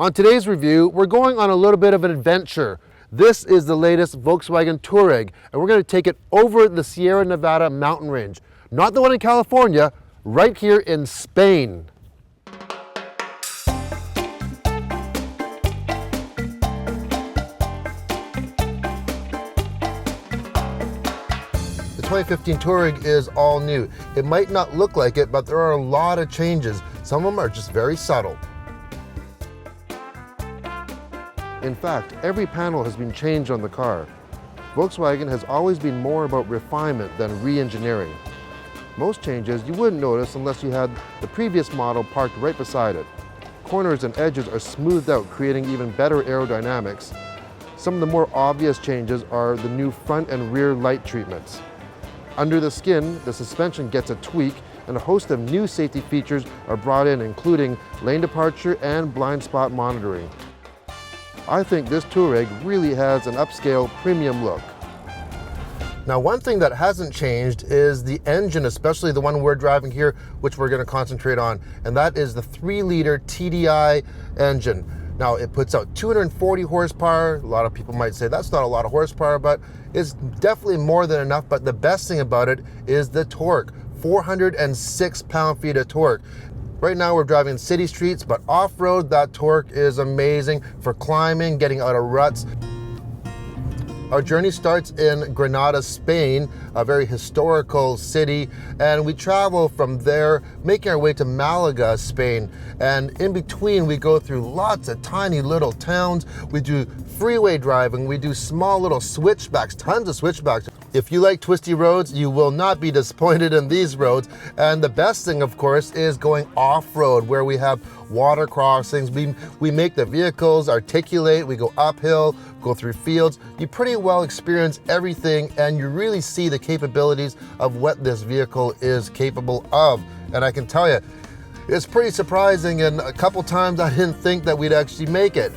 On today's review, we're going on a little bit of an adventure. This is the latest Volkswagen Touareg, and we're going to take it over the Sierra Nevada mountain range. Not the one in California, right here in Spain. The 2015 Touareg is all new. It might not look like it, but there are a lot of changes. Some of them are just very subtle. In fact, every panel has been changed on the car. Volkswagen has always been more about refinement than re-engineering. Most changes you wouldn't notice unless you had the previous model parked right beside it. Corners and edges are smoothed out, creating even better aerodynamics. Some of the more obvious changes are the new front and rear light treatments. Under the skin, the suspension gets a tweak, and a host of new safety features are brought in, including lane departure and blind spot monitoring. I think this Touareg really has an upscale premium look. Now, one thing that hasn't changed is the engine, especially the one we're driving here, which we're going to concentrate on, and that is the 3-liter TDI engine. Now, it puts out 240 horsepower. A lot of people might say that's not a lot of horsepower, but it's definitely more than enough. But the best thing about it is the torque, 406 pound-feet of torque. Right now we're driving city streets, but off-road, that torque is amazing for climbing, getting out of ruts. Our journey starts in Granada, Spain, a very historical city, and we travel from there, making our way to Malaga, Spain. And in between, we go through lots of tiny little towns. We do freeway driving, we do small little switchbacks, tons of switchbacks. If you like twisty roads, you will not be disappointed in these roads. And the best thing, of course, is going off-road, where we have water crossings. We make the vehicles articulate, we go uphill, go through fields. You pretty well experience everything, and you really see the capabilities of what this vehicle is capable of. And I can tell you, it's pretty surprising, and a couple times I didn't think that we'd actually make it.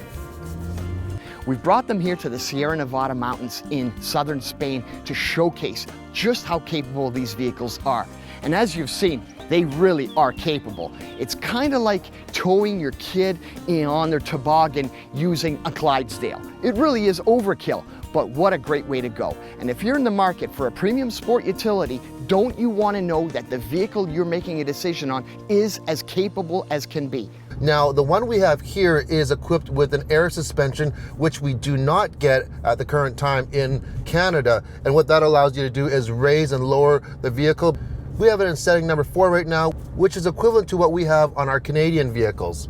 We've brought them here to the Sierra Nevada mountains in southern Spain to showcase just how capable these vehicles are. And as you've seen, they really are capable. It's kind of like towing your kid on their toboggan using a Clydesdale. It really is overkill, but what a great way to go. And if you're in the market for a premium sport utility, don't you want to know that the vehicle you're making a decision on is as capable as can be? Now, the one we have here is equipped with an air suspension, which we do not get at the current time in Canada. And what that allows you to do is raise and lower the vehicle. We have it in setting number 4 right now, which is equivalent to what we have on our Canadian vehicles.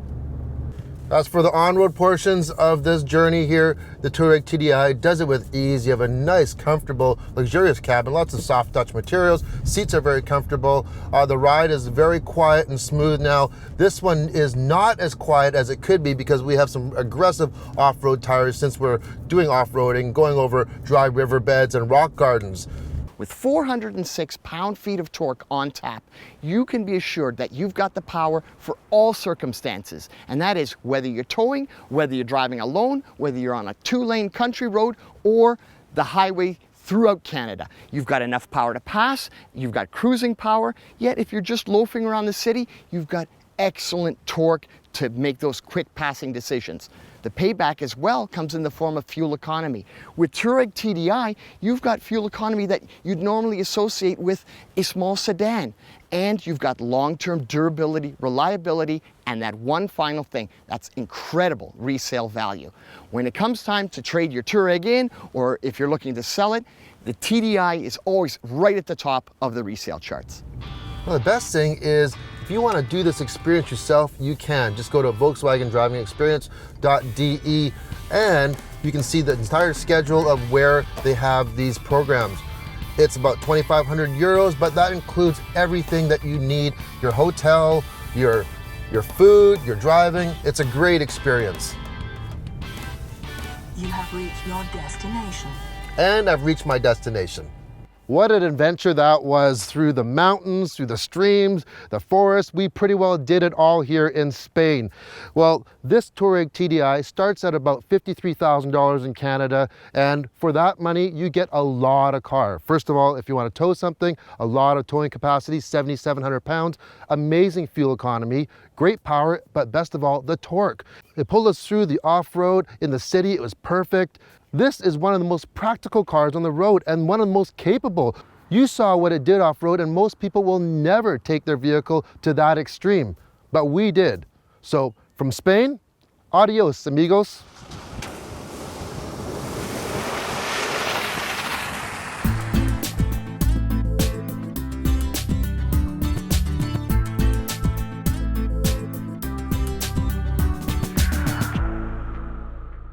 As for the on-road portions of this journey here, the Touareg TDI does it with ease. You have a nice, comfortable, luxurious cabin, lots of soft touch materials. Seats are very comfortable. The ride is very quiet and smooth now. This one is not as quiet as it could be because we have some aggressive off-road tires since we're doing off-roading, going over dry riverbeds and rock gardens. With 406 pound-feet of torque on tap, you can be assured that you've got the power for all circumstances. And that is whether you're towing, whether you're driving alone, whether you're on a 2-lane country road or the highway throughout Canada. You've got enough power to pass, you've got cruising power, yet if you're just loafing around the city, you've got excellent torque to make those quick passing decisions. The payback as well comes in the form of fuel economy. With Touareg TDI, you've got fuel economy that you'd normally associate with a small sedan. And you've got long-term durability, reliability, and that one final thing, that's incredible resale value. When it comes time to trade your Touareg in, or if you're looking to sell it, the TDI is always right at the top of the resale charts. Well, the best thing is, if you want to do this experience yourself, you can. Just go to Volkswagen Driving Experience.de and you can see the entire schedule of where they have these programs. It's about 2,500 euros, but that includes everything that you need, your hotel, your food, your driving. It's a great experience. You have reached your destination. And I've reached my destination. What an adventure that was, through the mountains, through the streams, the forest. We pretty well did it all here in Spain. Well, this Touareg TDI starts at about $53,000 in Canada, and for that money, you get a lot of car. First of all, if you want to tow something, a lot of towing capacity, 7,700 pounds, amazing fuel economy, great power, but best of all, the torque. It pulled us through the off-road. In the city, it was perfect. This is one of the most practical cars on the road and one of the most capable. You saw what it did off-road, and most people will never take their vehicle to that extreme, but we did. So from Spain, adios amigos.